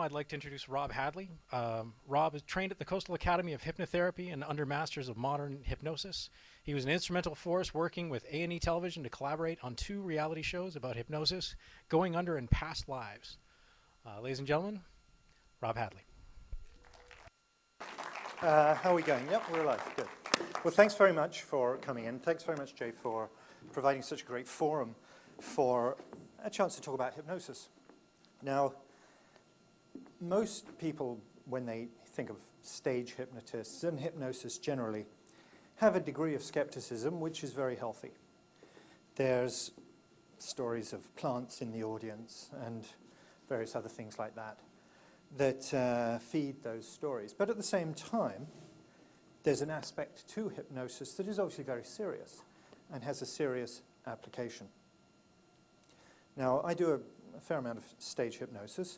I'd like to introduce Rob Hadley. Rob is trained at the Coastal Academy of Hypnotherapy and under Masters of Modern Hypnosis. He was an instrumental force working with A&E Television to collaborate on 2 reality shows about hypnosis, Going Under and Past Lives. Ladies and gentlemen, Rob Hadley. How are we going? Yep, we're alive. Good. Well, thanks very much for coming in. Thanks very much, Jay, for providing such a great forum for a chance to talk about hypnosis. Now, most people, when they think of stage hypnotists and hypnosis generally, have a degree of skepticism, which is very healthy. There's stories of plants in the audience and various other things like that that feed those stories. But at the same time, there's an aspect to hypnosis that is obviously very serious and has a serious application. Now, I do a fair amount of stage hypnosis,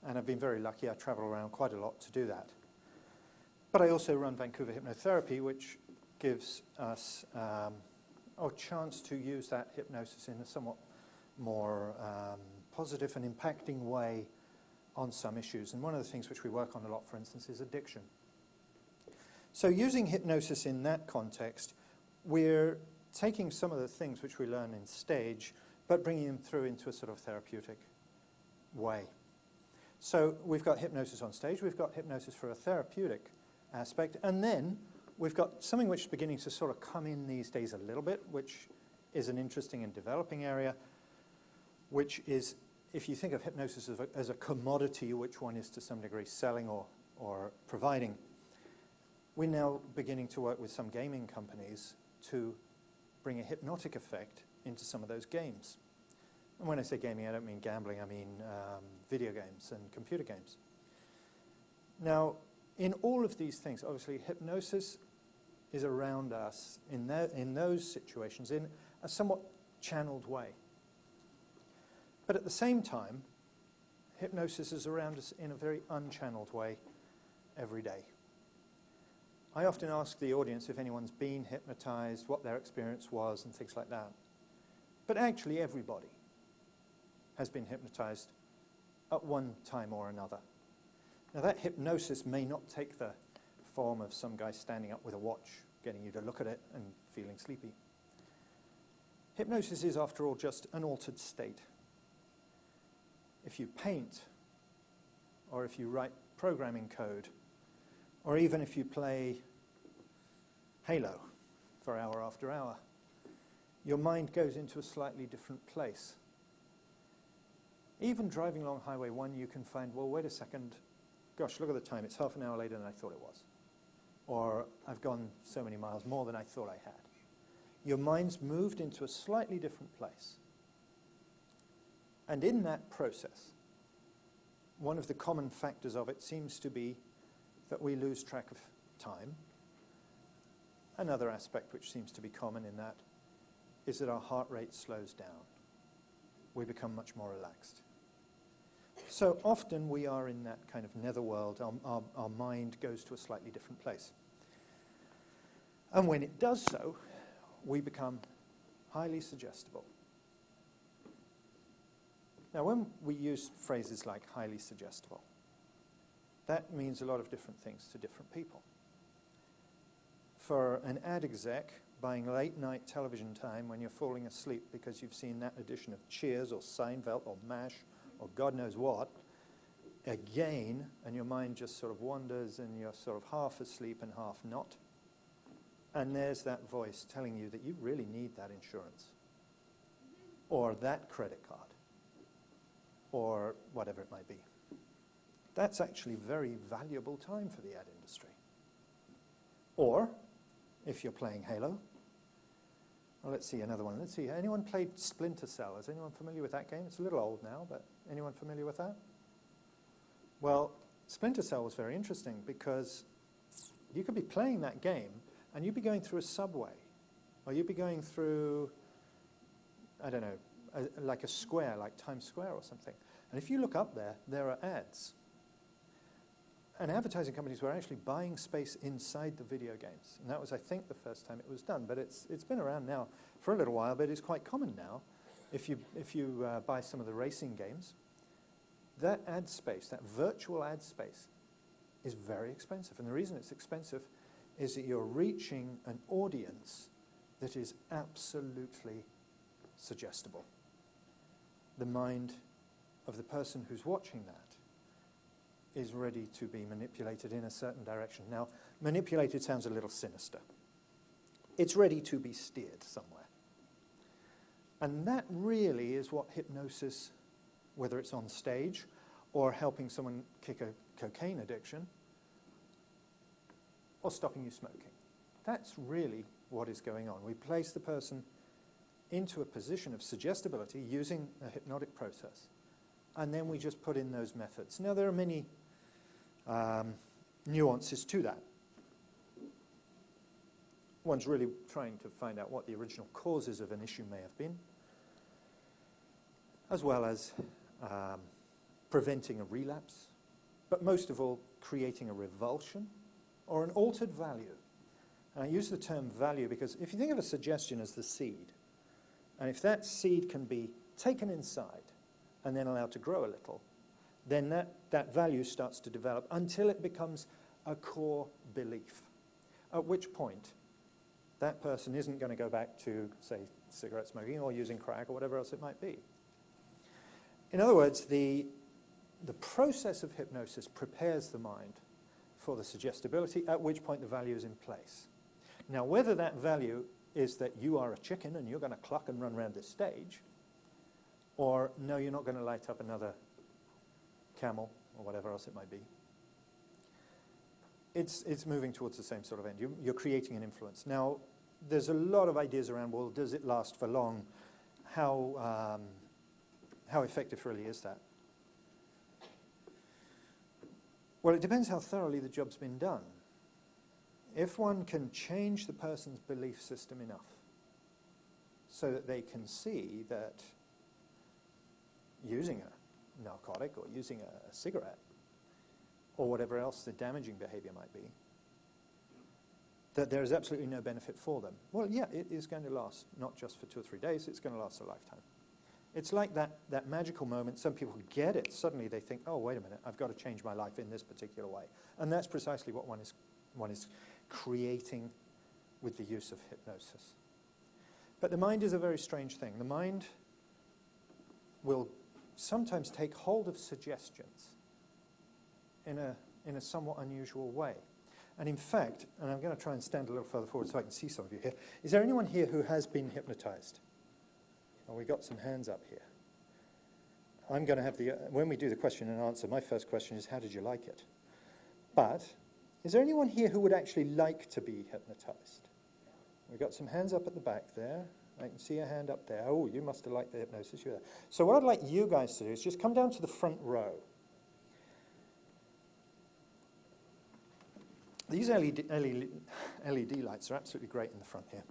and I've been very lucky. I travel around quite a lot to do that. But I also run Vancouver Hypnotherapy, which gives us a chance to use that hypnosis in a somewhat more positive and impacting way on some issues. And one of the things which we work on a lot, for instance, is addiction. So using hypnosis in that context, we're taking some of the things which we learn in stage, but bringing them through into a sort of therapeutic way. So we've got hypnosis on stage, we've got hypnosis for a therapeutic aspect, and then we've got something which is beginning to sort of come in these days a little bit, which is an interesting and developing area, which is, if you think of hypnosis as a commodity, which one is to some degree selling or providing, we're now beginning to work with some gaming companies to bring a hypnotic effect into some of those games. And when I say gaming, I don't mean gambling, I mean video games and computer games. Now, in all of these things, obviously hypnosis is around us in those situations in a somewhat channeled way. But at the same time, hypnosis is around us in a very unchanneled way every day. I often ask the audience if anyone's been hypnotized, what their experience was, and things like that. But actually everybody has been hypnotized at one time or another. Now that hypnosis may not take the form of some guy standing up with a watch, getting you to look at it and feeling sleepy. Hypnosis is, after all, just an altered state. If you paint, or if you write programming code, or even if you play Halo for hour after hour, your mind goes into a slightly different place. Even driving along Highway 1, you can find, well, wait a second, gosh, look at the time, it's half an hour later than I thought it was. Or I've gone so many miles more than I thought I had. Your mind's moved into a slightly different place. And in that process, one of the common factors of it seems to be that we lose track of time. Another aspect which seems to be common in that is that our heart rate slows down. We become much more relaxed. So often we are in that kind of netherworld. Our mind goes to a slightly different place. And when it does so, we become highly suggestible. Now, when we use phrases like highly suggestible, that means a lot of different things to different people. For an ad exec buying late-night television time when you're falling asleep because you've seen that edition of Cheers or Seinfeld or MASH or God knows what, again, and your mind just sort of wanders and you're sort of half asleep and half not, and there's that voice telling you that you really need that insurance or that credit card or whatever it might be. That's actually very valuable time for the ad industry. Or, if you're playing Halo, well, let's see another one. Let's see, anyone played Splinter Cell? Is anyone familiar with that game? It's a little old now, but anyone familiar with that? Well, Splinter Cell was very interesting because you could be playing that game and you'd be going through a subway, or you'd be going through, I don't know, like a square, like Times Square or something. And if you look up there, there are ads. And advertising companies were actually buying space inside the video games. And that was, I think, the first time it was done. But it's been around now for a little while, but it's quite common now. If you buy some of the racing games, that ad space, that virtual ad space, is very expensive. And the reason it's expensive is that you're reaching an audience that is absolutely suggestible. The mind of the person who's watching that is ready to be manipulated in a certain direction. Now, manipulated sounds a little sinister. It's ready to be steered somewhere. And that really is what hypnosis, whether it's on stage or helping someone kick a cocaine addiction or stopping you smoking. That's really what is going on. We place the person into a position of suggestibility using a hypnotic process, and then we just put in those methods. Now, there are many nuances to that. One's really trying to find out what the original causes of an issue may have been, as well as preventing a relapse, but most of all, creating a revulsion or an altered value. And I use the term value because if you think of a suggestion as the seed, and if that seed can be taken inside and then allowed to grow a little, then that value starts to develop until it becomes a core belief, at which point that person isn't going to go back to, say, cigarette smoking or using crack or whatever else it might be. In other words, the process of hypnosis prepares the mind for the suggestibility, at which point the value is in place. Now, whether that value is that you are a chicken and you're going to cluck and run around this stage, or no, you're not going to light up another camel or whatever else it might be, it's moving towards the same sort of end. You're creating an influence. Now, there's a lot of ideas around, well, does it last for long? How effective really is that? Well, it depends how thoroughly the job's been done. If one can change the person's belief system enough so that they can see that using a narcotic or using a cigarette or whatever else the damaging behavior might be, that there is absolutely no benefit for them, well, yeah, it is going to last not just for 2 or 3 days, it's going to last a lifetime. It's like that magical moment. Some people get it. Suddenly they think, oh, wait a minute, I've got to change my life in this particular way. And that's precisely what one is creating with the use of hypnosis. But the mind is a very strange thing. The mind will sometimes take hold of suggestions in a somewhat unusual way. And in fact, and I'm going to try and stand a little further forward so I can see some of you here, is there anyone here who has been hypnotized? Oh, we got some hands up here. I'm going to have when we do the question and answer, my first question is, how did you like it? But is there anyone here who would actually like to be hypnotized? We've got some hands up at the back there. I can see a hand up there. Oh, you must have liked the hypnosis. You're there. So what I'd like you guys to do is just come down to the front row. These LED lights are absolutely great in the front here,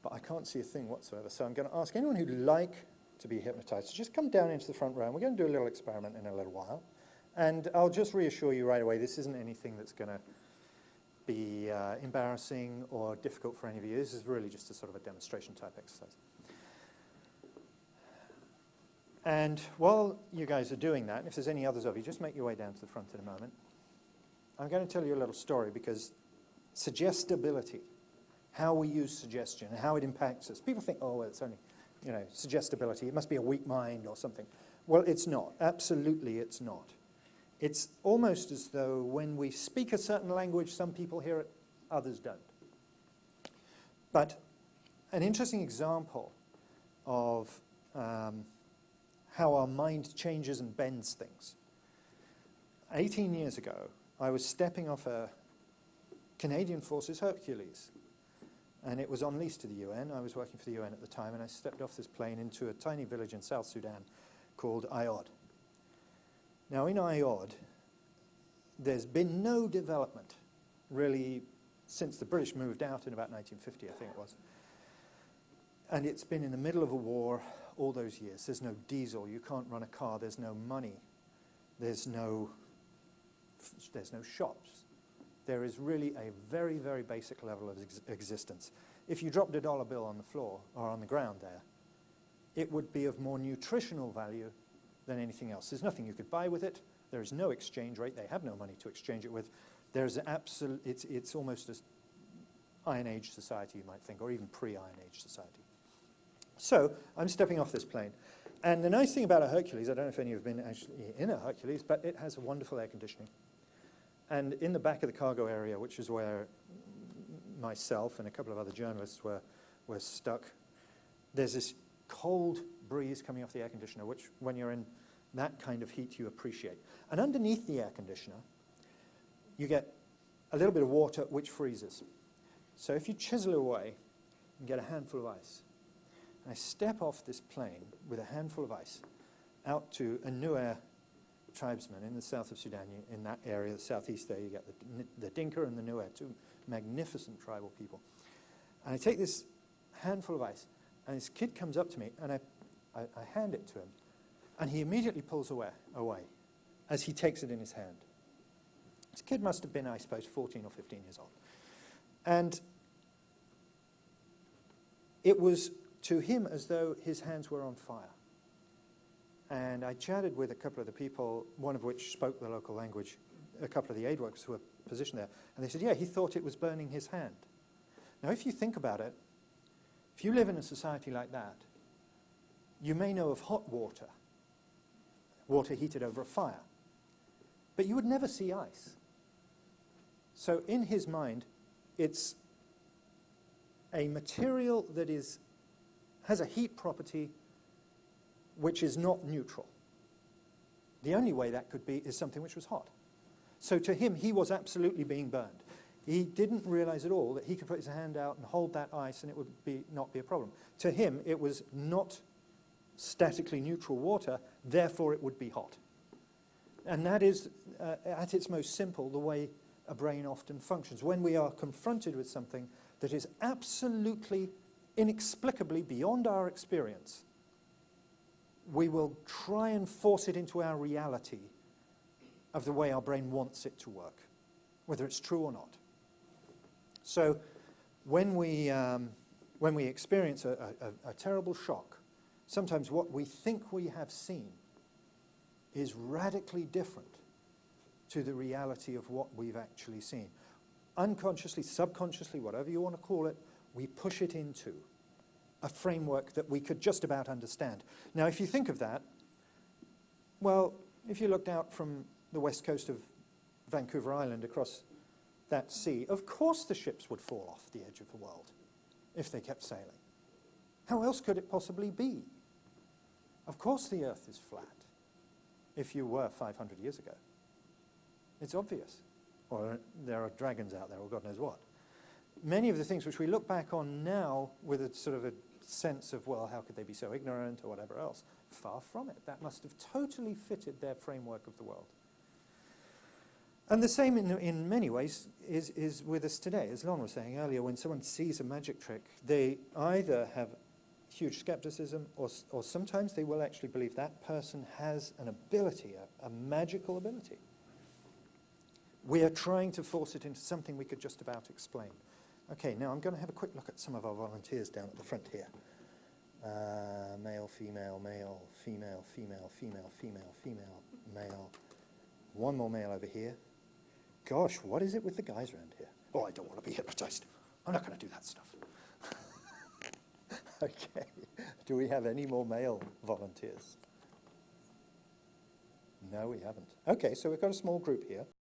but I can't see a thing whatsoever. So I'm going to ask anyone who'd like to be hypnotized to just come down into the front row, and we're going to do a little experiment in a little while. And I'll just reassure you right away, this isn't anything that's going to be embarrassing or difficult for any of you. This is really just a sort of a demonstration type exercise. And while you guys are doing that, and if there's any others of you, just make your way down to the front in a moment. I'm going to tell you a little story because suggestibility, how we use suggestion and how it impacts us. People think, oh, well, it's only, suggestibility. It must be a weak mind or something. Well, it's not. Absolutely, it's not. It's almost as though when we speak a certain language, some people hear it, others don't. But an interesting example of how our mind changes and bends things. 18 years ago, I was stepping off a Canadian Forces Hercules, and it was on lease to the UN. I was working for the UN at the time, and I stepped off this plane into a tiny village in South Sudan called Iod. Now, in Iod, there's been no development, really, since the British moved out in about 1950, I think it was. And it's been in the middle of a war all those years. There's no diesel. You can't run a car. There's no money. There's no shops. There is really a very, very basic level of existence. If you dropped a dollar bill on the floor or on the ground there, it would be of more nutritional value than anything else. There's nothing you could buy with it. There is no exchange rate. They have no money to exchange it with. There's it's almost an Iron Age society, you might think, or even pre-Iron Age society. So I'm stepping off this plane. And the nice thing about a Hercules, I don't know if any of you have been actually in a Hercules, but it has wonderful air conditioning. And in the back of the cargo area, which is where myself and a couple of other journalists were stuck, there's this cold breeze coming off the air conditioner, which when you're in that kind of heat you appreciate. And underneath the air conditioner, you get a little bit of water which freezes. So if you chisel away and get a handful of ice, and I step off this plane with a handful of ice out to a Nuer tribesman in the south of Sudan, in that area, the southeast there, you get the Dinka and the Nuer, two magnificent tribal people. And I take this handful of ice, and this kid comes up to me, and I hand it to him, and he immediately pulls away as he takes it in his hand. This kid must have been, I suppose, 14 or 15 years old. And it was to him as though his hands were on fire. And I chatted with a couple of the people, one of which spoke the local language, a couple of the aid workers who were positioned there, and they said, yeah, he thought it was burning his hand. Now, if you think about it, if you live in a society like that, you may know of hot water, water heated over a fire, but you would never see ice. So in his mind, it's a material that has a heat property which is not neutral. The only way that could be is something which was hot. So to him, he was absolutely being burned. He didn't realize at all that he could put his hand out and hold that ice and it would not be a problem. To him, it was not statically neutral water, therefore it would be hot. And that is, at its most simple, the way a brain often functions. When we are confronted with something that is absolutely, inexplicably beyond our experience, we will try and force it into our reality of the way our brain wants it to work, whether it's true or not. So when we experience a terrible shock, sometimes what we think we have seen is radically different to the reality of what we've actually seen. Unconsciously, subconsciously, whatever you want to call it, we push it into a framework that we could just about understand. Now, if you think of that, well, if you looked out from the west coast of Vancouver Island across that sea, of course the ships would fall off the edge of the world if they kept sailing. How else could it possibly be? Of course the Earth is flat, if you were 500 years ago. It's obvious. Or there are dragons out there, or God knows what. Many of the things which we look back on now with a sort of a sense of, well, how could they be so ignorant or whatever else? Far from it. That must have totally fitted their framework of the world. And the same in many ways is with us today. As Lon was saying earlier, when someone sees a magic trick, they either have huge skepticism or sometimes they will actually believe that person has an ability, a magical ability. We are trying to force it into something we could just about explain. Okay, now I'm going to have a quick look at some of our volunteers down at the front here. Male, female, male, female, female, female, female, female, male. One more male over here. Gosh, what is it with the guys around here? Oh, I don't want to be hypnotized. I'm not going to do that stuff. Okay, do we have any more male volunteers? No, we haven't. Okay, so we've got a small group here.